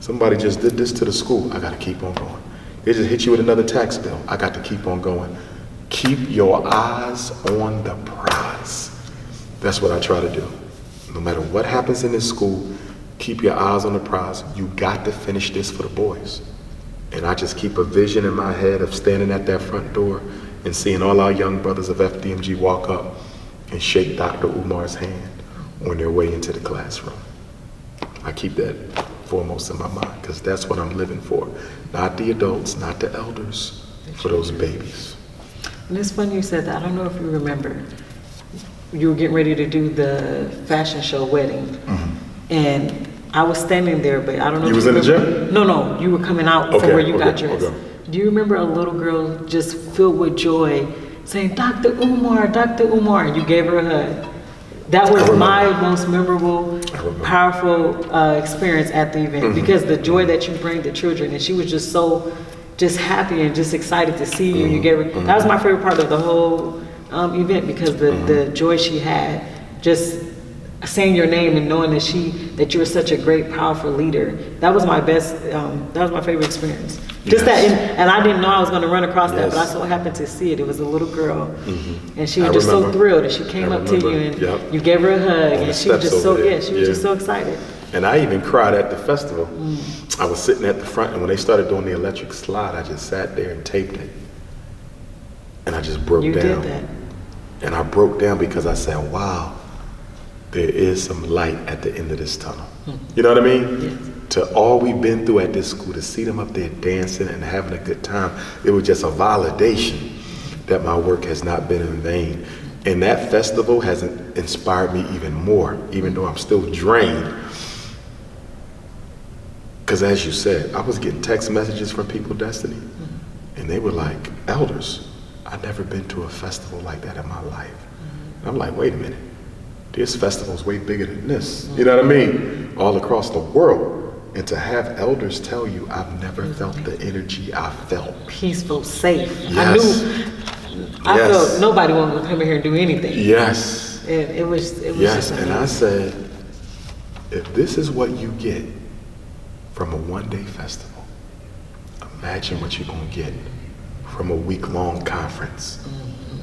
Somebody just did this to the school, I gotta keep on going. They just hit you with another tax bill, I got to keep on going. Keep your eyes on the prize. That's what I try to do. No matter what happens in this school, keep your eyes on the prize. You got to finish this for the boys. And I just keep a vision in my head of standing at that front door and seeing all our young brothers of FDMG walk up and shake Dr. Umar's hand on their way into the classroom. I keep that foremost in my mind because that's what I'm living for. Not the adults, not the elders, for those babies. And it's funny you said that. I don't know if you remember. You were getting ready to do the fashion show wedding. And I was standing there, but I don't know. You was in the gym? No, you were coming out from where you got dressed. Okay. Do you remember a little girl just filled with joy saying, Dr. Umar, Dr. Umar, and you gave her a hug? That was my most memorable, powerful experience at the event because the joy that you bring to children, and she was just so just happy and just excited to see you. You gave her, that was my favorite part of the whole event, because the joy she had, just saying your name and knowing that you were such a great, powerful leader. That was my best. That was my favorite experience. Just that, and I didn't know I was going to run across that, but I so happened to see it. It was a little girl, and she was just so thrilled, and she came up to you and you gave her a hug, and she was just so she was just so excited. And I even cried at the festival. I was sitting at the front, and when they started doing the electric slide, I just sat there and taped it, and I just broke down. You did that, and I broke down because I said, "Wow, there is some light at the end of this tunnel." You know what I mean? Yes. To all we've been through at this school, to see them up there dancing and having a good time, it was just a validation that my work has not been in vain. And that festival has inspired me even more, even though I'm still drained. Because as you said, I was getting text messages from people, Destiny, and they were like, "Elders, I've never been to a festival like that in my life." And I'm like, wait a minute. This festival's way bigger than this. You know what I mean? All across the world. And to have elders tell you, "I've never felt the energy I felt." Peaceful, safe. Yes. I felt nobody wanted to come in here and do anything. Yes. It was yes, and I said, if this is what you get from a one-day festival, imagine what you're going to get from a week-long conference,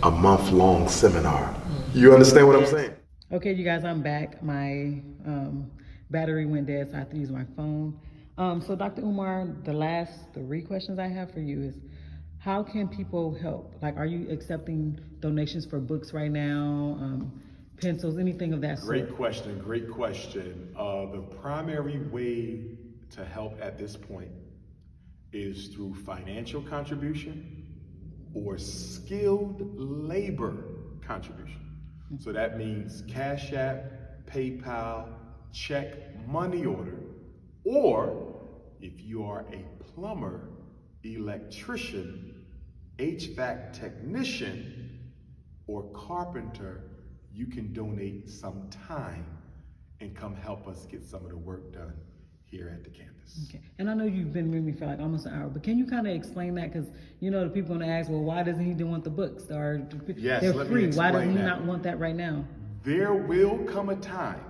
a month-long seminar. You understand what I'm saying? Okay, you guys, I'm back. My battery went dead, so I have to use my phone. So Dr. Umar, the last 3 questions I have for you is, how can people help? Like, are you accepting donations for books right now, pencils, anything of that sort? Great question, great question. The primary way to help at this point is through financial contribution or skilled labor contribution. So that means Cash App, PayPal, check, money order, or if you are a plumber, electrician, HVAC technician, or carpenter, you can donate some time and come help us get some of the work done here at the campus. Okay, and I know you've been with me for like almost an hour, but can you kind of explain that? Because you know the people are going to ask, well, why doesn't he want the books? Or yes, they're free. Why doesn't he not want that right now? There will come a time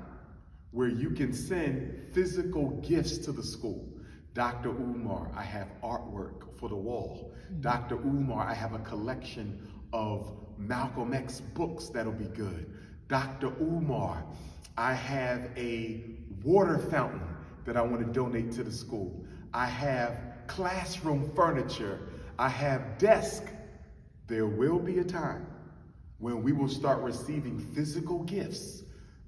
where you can send physical gifts to the school. Dr. Umar, I have artwork for the wall. Dr. Umar, I have a collection of Malcolm X books that'll be good. Dr. Umar, I have a water fountain that I want to donate to the school. I have classroom furniture. I have desks. There will be a time when we will start receiving physical gifts.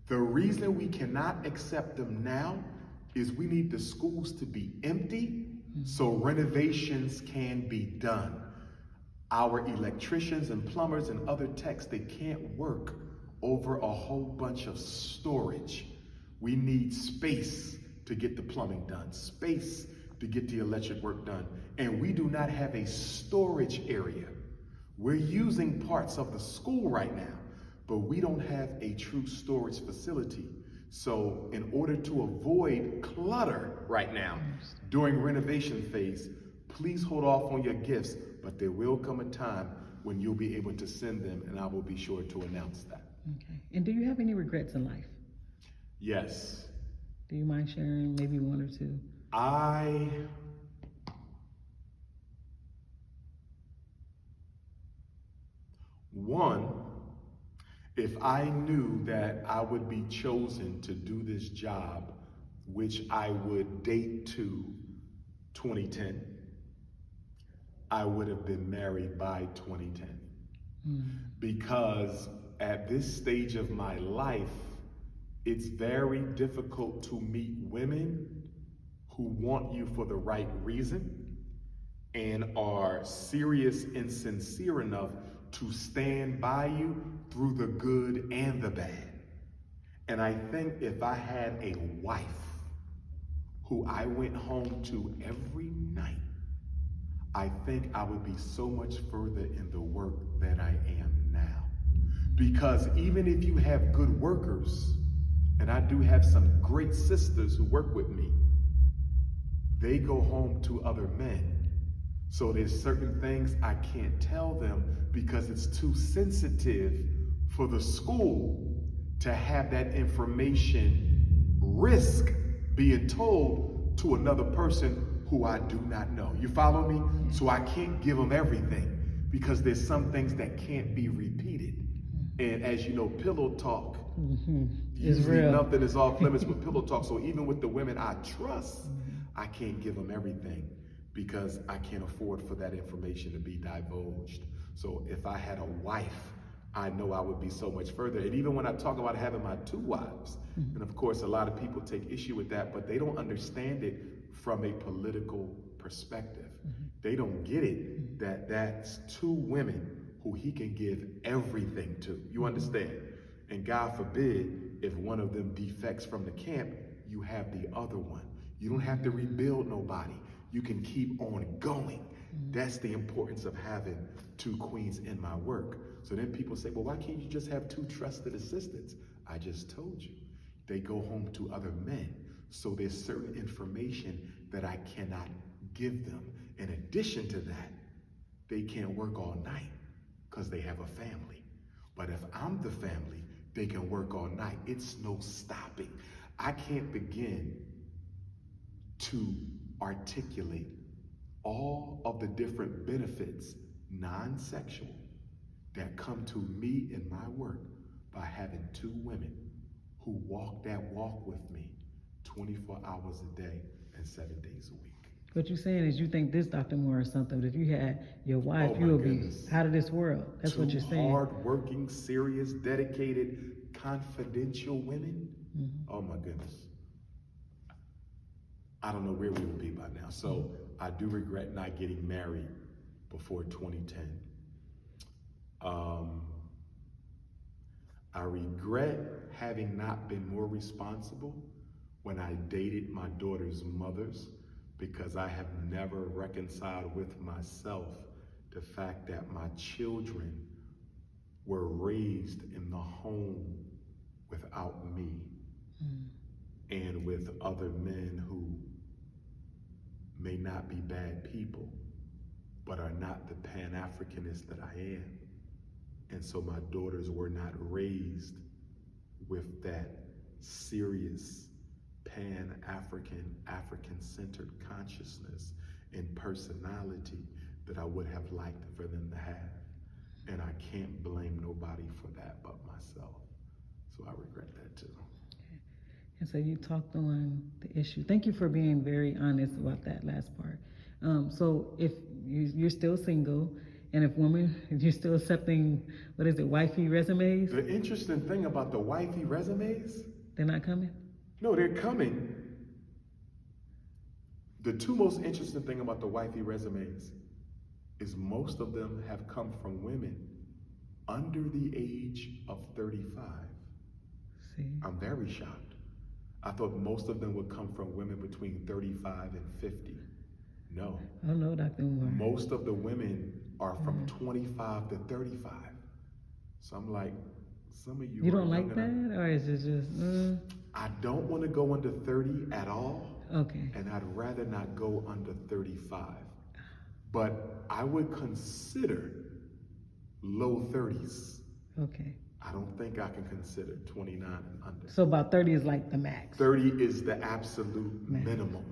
The reason we cannot accept them now is we need the schools to be empty so renovations can be done. Our electricians and plumbers and other techs, they can't work over a whole bunch of storage. We need space to get the plumbing done, space to get the electric work done. And we do not have a storage area. We're using parts of the school right now, but we don't have a true storage facility. So in order to avoid clutter right now during renovation phase, please hold off on your gifts, but there will come a time when you'll be able to send them, and I will be sure to announce that. Okay. And do you have any regrets in life? Yes. Do you mind sharing maybe 1 or 2? One, if I knew that I would be chosen to do this job, which I would date to 2010, I would have been married by 2010. Because at this stage of my life, it's very difficult to meet women who want you for the right reason and are serious and sincere enough to stand by you through the good and the bad. And I think if I had a wife who I went home to every night, I think I would be so much further in the work that I am now. Because even if you have good workers, and I do have some great sisters who work with me, they go home to other men. So there's certain things I can't tell them because it's too sensitive for the school to have that information risk being told to another person who I do not know. You follow me? So I can't give them everything because there's some things that can't be repeated. And as you know, pillow talk, usually nothing is off limits with pillow talk. So even with the women I trust, I can't give them everything because I can't afford for that information to be divulged. So if I had a wife, I know I would be so much further. And even when I talk about having my 2 wives, and of course a lot of people take issue with that, but they don't understand it from a political perspective. They don't get it that that's 2 women who he can give everything to. You understand? And God forbid, if one of them defects from the camp, you have the other one. You don't have to rebuild nobody. You can keep on going. That's the importance of having 2 queens in my work. So then people say, well, why can't you just have 2 trusted assistants? I just told you. They go home to other men. So there's certain information that I cannot give them. In addition to that, they can't work all night because they have a family. But if I'm the family, they can work all night. It's no stopping. I can't begin to articulate all of the different benefits, non-sexual, that come to me in my work by having 2 women who walk that walk with me 24 hours a day and 7 days a week. What you're saying is you think this Dr. Umar is something, but if you had your wife, you would be out of this world. That's what you're saying. 2 hard-working, serious, dedicated, confidential women. Oh my goodness. I don't know where we would be by now. So I do regret not getting married before 2010. I regret having not been more responsible when I dated my daughter's mothers, because I have never reconciled with myself the fact that my children were raised in the home without me and with other men who may not be bad people, but are not the Pan-Africanist that I am. And so my daughters were not raised with that serious Pan-African, African-centered consciousness and personality that I would have liked for them to have. And I can't blame nobody for that but myself. So I regret that too. Okay. And so you talked on the issue. Thank you for being very honest about that last part. So if you're still single, and if you're still accepting, wifey resumes? The interesting thing about the wifey resumes, they're not coming? No, they're coming. The 2 most interesting thing about the wifey resumes is most of them have come from women under the age of 35. See? I'm very shocked. I thought most of them would come from women between 35 and 50. No. Oh no, Dr. Umar. Most of the women are from 25 to 35. So I'm like, some of you You don't like that? Or is it just... I don't want to go under 30 at all. Okay. And I'd rather not go under 35. But I would consider low 30s. Okay. I don't think I can consider 29 and under. So about 30 is like the max? 30 is the absolute minimum.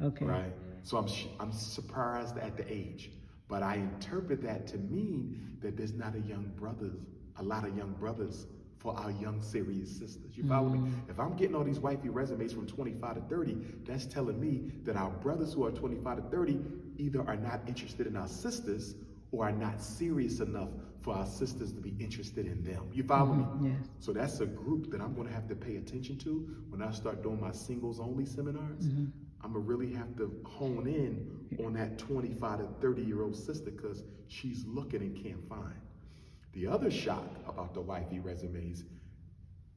Okay. Right? So I'm surprised at the age. But I interpret that to mean that there's not a lot of young brothers for our young serious sisters. You follow me? If I'm getting all these wifey resumes from 25 to 30, that's telling me that our brothers who are 25 to 30 either are not interested in our sisters or are not serious enough for our sisters to be interested in them. You follow me? Yes. So that's a group that I'm going to have to pay attention to when I start doing my singles only seminars. I'm going to really have to hone in on that 25 to 30-year-old sister because she's looking and can't find. The other shock about the wifey resumes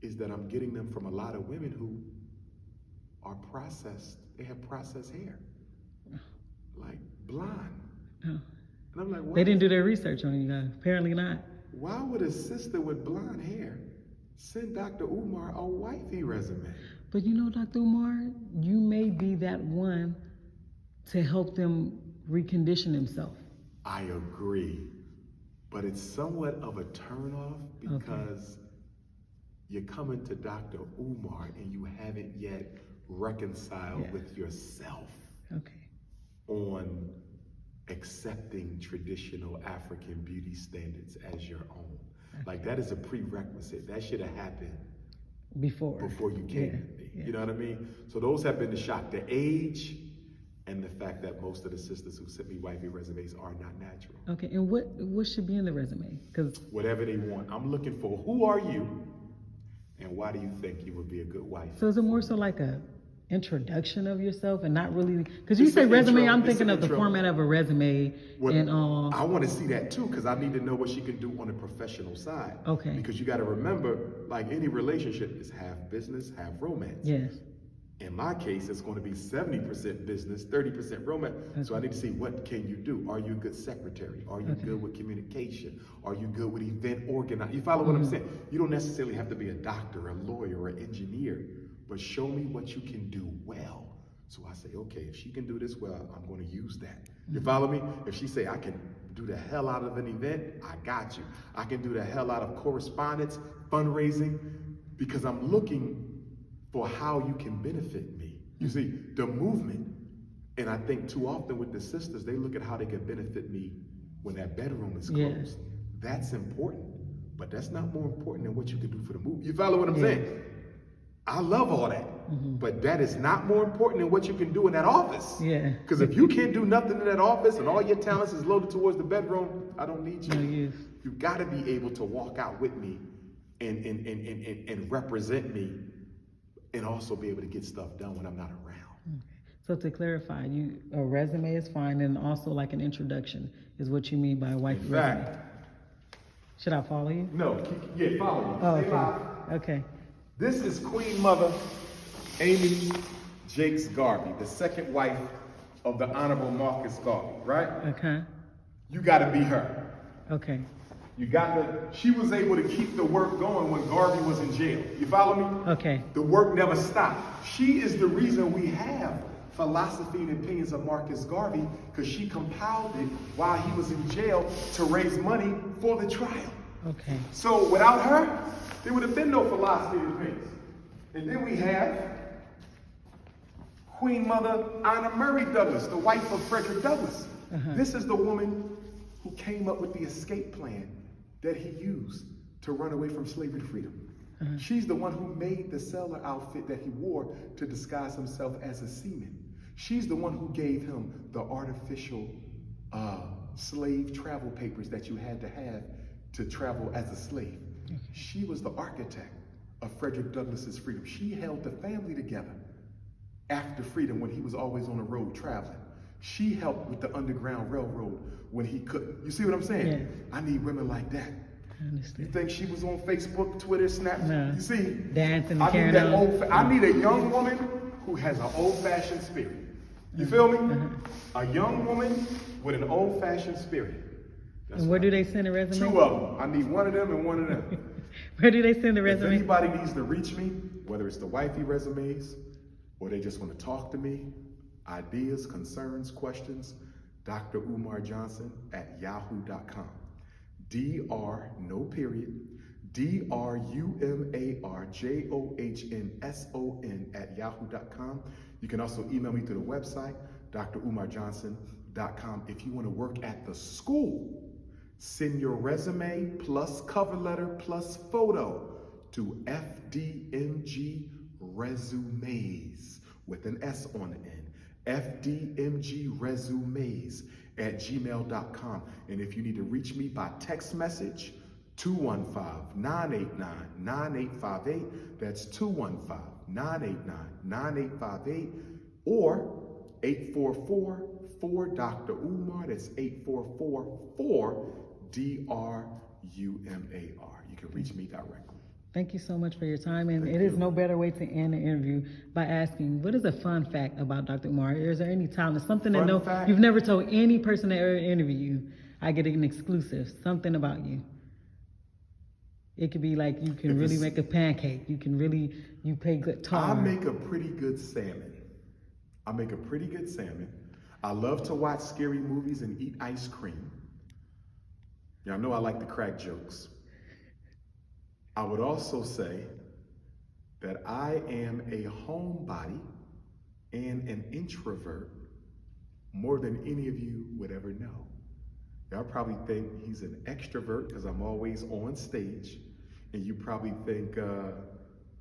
is that I'm getting them from a lot of women who are they have processed hair, like blonde. Oh. And I'm like, what? They didn't do their research on you guys. Apparently not. Why would a sister with blonde hair send Dr. Umar a wifey resume? But you know, Dr. Umar, you may be that one to help them recondition himself. I agree. But it's somewhat of a turnoff because you're coming to Dr. Umar and you haven't yet reconciled with yourself on accepting traditional African beauty standards as your own. Like that is a prerequisite. That should have happened before you came to me. You know what I mean? So those have been the shock. The age and the fact that most of the sisters who sent me wifey resumes are not natural. Okay, and what should be in the resume? Because whatever they want. I'm looking for who are you and why do you think you would be a good wife? So is it more so like a introduction of yourself and not really, because you say resume, I'm thinking of the format of a resume. And I want to see that too, because I need to know what she can do on the professional side. Okay. Because you got to remember, like any relationship is half business, half romance. Yes. In my case, it's going to be 70% business, 30% romance. So I need to see, what can you do? Are you a good secretary? Are you good with communication? Are you good with event organizing? You follow what I'm saying? You don't necessarily have to be a doctor, a lawyer, or an engineer, but show me what you can do well. So I say, okay, if she can do this well, I'm going to use that. You follow me? If she say, I can do the hell out of an event, I got you. I can do the hell out of correspondence, fundraising, because I'm looking for how you can benefit me. You see, the movement, and I think too often with the sisters, they look at how they can benefit me when that bedroom is closed. That's important, but that's not more important than what you can do for the movement. You follow what I'm saying? I love all that, but that is not more important than what you can do in that office. Yeah. Because if you can't do nothing in that office and all your talents is loaded towards the bedroom, I don't need you. No use. You've got to be able to walk out with me and represent me, and also be able to get stuff done when I'm not around. So to clarify, a resume is fine, and also like an introduction is what you mean by a wifey resume. Should I follow you? No, follow me. Oh, Stay live. Okay. This is Queen Mother Amy Jakes Garvey, the second wife of the Honorable Marcus Garvey, right? Okay. You got to be her. Okay. She was able to keep the work going when Garvey was in jail. You follow me? Okay. The work never stopped. She is the reason we have Philosophy and Opinions of Marcus Garvey, because she compiled it while he was in jail to raise money for the trial. Okay. So without her, there would have been no Philosophy and Opinions. And then we have Queen Mother Anna Murray Douglas, the wife of Frederick Douglass. This is the woman who came up with the escape plan that he used to run away from slavery to freedom. She's the one who made the sailor outfit that he wore to disguise himself as a seaman. She's the one who gave him the artificial slave travel papers that you had to have to travel as a slave. She was the architect of Frederick Douglass's freedom. She held the family together after freedom when he was always on the road traveling. She helped with the Underground Railroad when he couldn't. You see what I'm saying? Yeah. I need women like that. I understand. You think she was on Facebook, Twitter, Snapchat? No. You see? Dancing, I carrying need that on. I need a young woman who has an old-fashioned spirit. You feel me? A young woman with an old-fashioned spirit. That's And where do they send a resume? Two of them. I need one of them and one of them. Where do they send the If resume? anybody needs to reach me, whether it's the wifey resumes or they just want to talk to me, ideas, concerns, questions, Dr. Umar Johnson at yahoo.com. Dr. no period, DRUMARJOHNSON at yahoo.com. You can also email me through the website, drumarjohnson.com. If you want to work at the school, send your resume plus cover letter plus photo to FDMG Resumes with an S on the end. FDMG Resumes at gmail.com. And if you need to reach me by text message, 215-989-9858. That's 215-989-9858 or 844-4-Dr. Umar. That's 844-4-DRUMAR. You can reach me directly. Thank you so much for your time. And it is no better way to end an interview by asking, what is a fun fact about Dr. Umar? Is there any talent, something that you've never told any person that ever interviewed you? I get an exclusive, something about you. It could be like you can really make a pancake. You play guitar. I make a pretty good salmon. I love to watch scary movies and eat ice cream. Y'all know I like to crack jokes. I would also say that I am a homebody and an introvert more than any of you would ever know. Y'all probably think he's an extrovert because I'm always on stage. And you probably think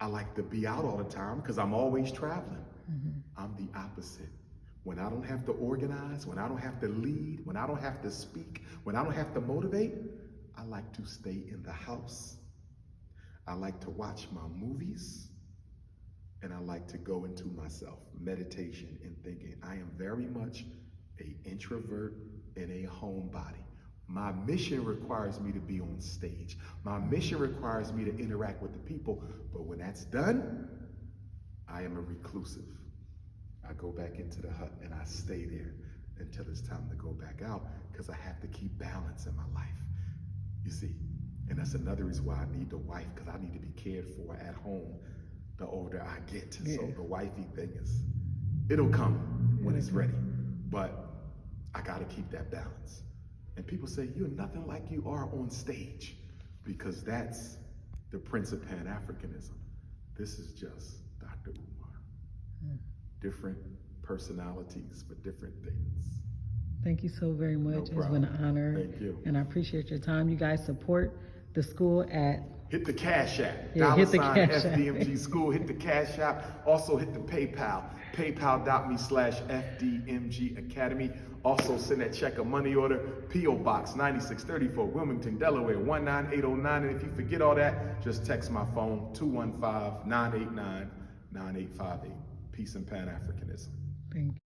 I like to be out all the time because I'm always traveling. I'm the opposite. When I don't have to organize, when I don't have to lead, when I don't have to speak, when I don't have to motivate, I like to stay in the house. I like to watch my movies, and I like to go into myself, meditation and thinking. I am very much an introvert and a homebody. My mission requires me to be on stage. My mission requires me to interact with the people, but when that's done, I am a reclusive. I go back into the hut and I stay there until it's time to go back out because I have to keep balance in my life. You see, and that's another reason why I need the wife, because I need to be cared for at home the older I get. Yeah. So the wifey thing it'll come when it's ready, but I got to keep that balance. And people say, you're nothing like you are on stage, because that's the Prince of Pan-Africanism. This is just Dr. Umar. Different personalities for different things. Thank you so very much. No it's been an honor. Thank you. And I appreciate your time. You guys support the school at... Hit the Cash App. Yeah, hit the Cash App. FDMG School. Hit the Cash App. Also hit the PayPal. PayPal.me/FDMG Academy. Also send that check, a money order, P.O. Box 9634, Wilmington, Delaware 19809. And if you forget all that, just text my phone, 215-989-9858. Peace and Pan-Africanism. Thank you.